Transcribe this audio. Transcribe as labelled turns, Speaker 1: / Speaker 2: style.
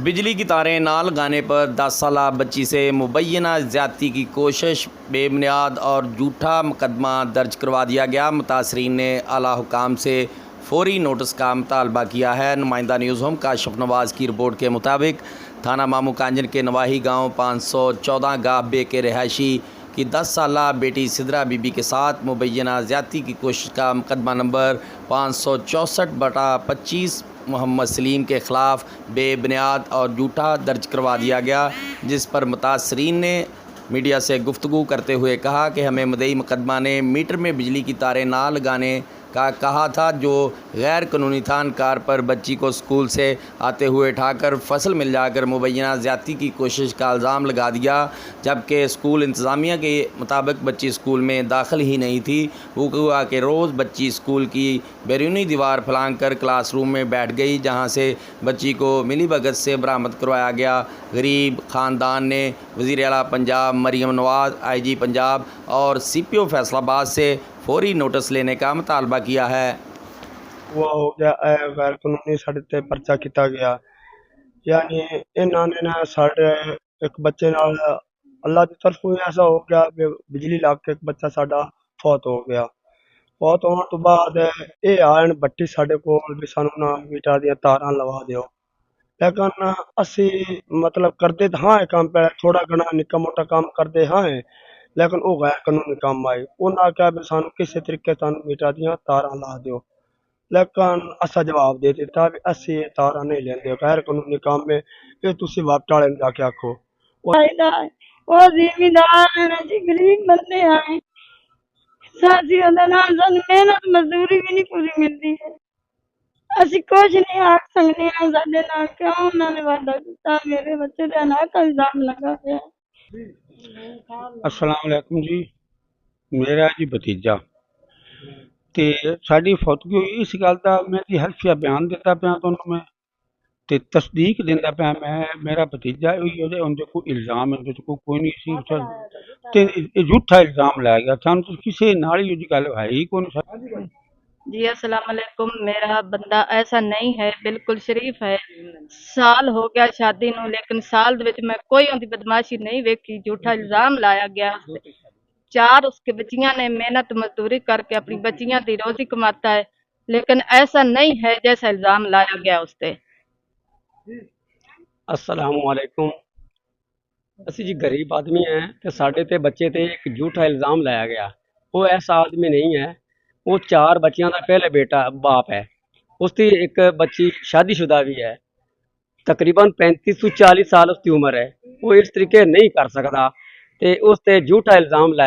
Speaker 1: बिजली की तारें ना लगाने पर 10 साला बच्ची से मुबैना ज़्यादती की कोशिश, बेबुनियाद और झूठा मुकदमा दर्ज करवा दिया गया। मुतासरीन ने आला हुकाम से फौरी नोटिस का मुतालबा किया है। नुमाइंदा न्यूज़ होम काशिफ नवाज़ की रिपोर्ट के मुताबिक थाना मामू कांजन के नवाही गाँव 514 गाहबे के रहायशी की 10 साला बेटी सिदरा बीबी के साथ मुबैना ज़्यादती की कोशिश का मुकदमा नंबर 564/25 मोहम्मद सलीम के ख़िलाफ़ बेबुनियाद और झूठा दर्ज करवा दिया गया, जिस पर मुतासरीन ने मीडिया से गुफ्तगू करते हुए कहा कि हमें मुद्दई मुकदमा ने मीटर में बिजली की तारें ना लगाने का कहा था, जो गैर कानूनी थानकार पर बच्ची को स्कूल से आते हुए उठाकर फसल में जाकर मुबैना ज़्यादती की कोशिश का इल्ज़ाम लगा दिया, जबकि स्कूल इंतज़ामिया के मुताबिक बच्ची स्कूल में दाखिल ही नहीं थी। हुआ कि रोज़ बच्ची स्कूल की बैरूनी दीवार फलांग कर क्लासरूम में बैठ गई, जहाँ से बच्ची को मिली भगत से बरामद करवाया गया। गरीब ख़ानदान ने वज़ीर आला पंजाब मरीम नवाज़, IG पंजाब और CPO फैसलाबाद से फौरी नोटिस लेने का मुतालबा किया है।
Speaker 2: वो हो गया गैर कानूनी साढ़े ते परचा किया गया, यानी इन्होंने ना साढ़े एक बच्चे नाल अल्लाह की तरफों ऐसा हो गया कि बिजली लग के एक बच्चा साडा फौत हो गया। फौत होने तो बाद ये आन बट्टी साडे कोल भी सानू ना मीटर दी तारां लवा दियो, लेकिन असी मतलब करते तो हाँ काम पे थोड़ा घना निक्का मोटा काम करते हाँ, लेकिन वो गैर कानूनी काम आए। उन्हें आख्या भी सानू किसी तरीके सानू मीटर दियां तारां ला दियो, लेकिन असा जवाब दे दिता भी असी ये तारा नहीं लेंदे, गैर कानूनी काम में ये तुसी वापटा वाले जाके आखो।
Speaker 3: वो जिम्मेदार है ना जी, गरीब बंदे हैं, साथी नाल मेहनत मजदूरी भी नहीं पूरी मिलती है। ਅਸੀਂ ਕੁਝ ਨਹੀਂ ਆਖ ਸਕਦੇ ਹਾਂ, ਸਾਡੇ ਨਾਲ ਕਿਉਂ ਉਹਨਾਂ ਨੇ ਵਾਅਦਾ ਕੀਤਾ, ਮੇਰੇ ਬੱਚੇ ਦੇ ਨਾਲ का इल्जाम लगा है।
Speaker 4: अस्सलाम वालेकुम जी, मेरा जी भतीजा ते साडी फौतगी हुई इस गल दा मैं जी हल्फिया बयान दिता पाया तुहानूं मैं ते तस्दीक दिंदा पाया मैं, मेरा भतीजा उहदे कोई इल्जाम है कोई नहीं सी ते झूठा इल्जाम लाया गया, सानूं तो किसी नाल ही गल है ही कोई नहीं।
Speaker 5: जी अस्सलाम वालेकुम, मेरा बंदा ऐसा नहीं है, बिल्कुल शरीफ है। साल हो गया शादी नूं, लेकिन साल दे विच मैं कोई उनकी बदमाशी नहीं वेखी। झूठा इल्जाम लाया गया। 4 उसके बच्चियां ने मेहनत मजदूरी करके अपनी बच्चियां की रोजी कमाता है, लेकिन ऐसा नहीं है जैसा इल्जाम लाया गया उससे।
Speaker 6: अस्सलाम वालेकुम, असी जी गरीब आदमी हैं ते साडे ते बच्चे ते एक झूठा इल्ज़ाम लाया गया। वो ऐसा आदमी नहीं है, वो 4 बच्चियां का पहले बेटा बाप है, उसकी एक बच्ची शादीशुदा भी है, तकरीबन 35 ਤੋਂ 40 साल उसकी उम्र है। वो इस तरीके नहीं कर सकता ते उस ते झूठा इल्ज़ाम लाया।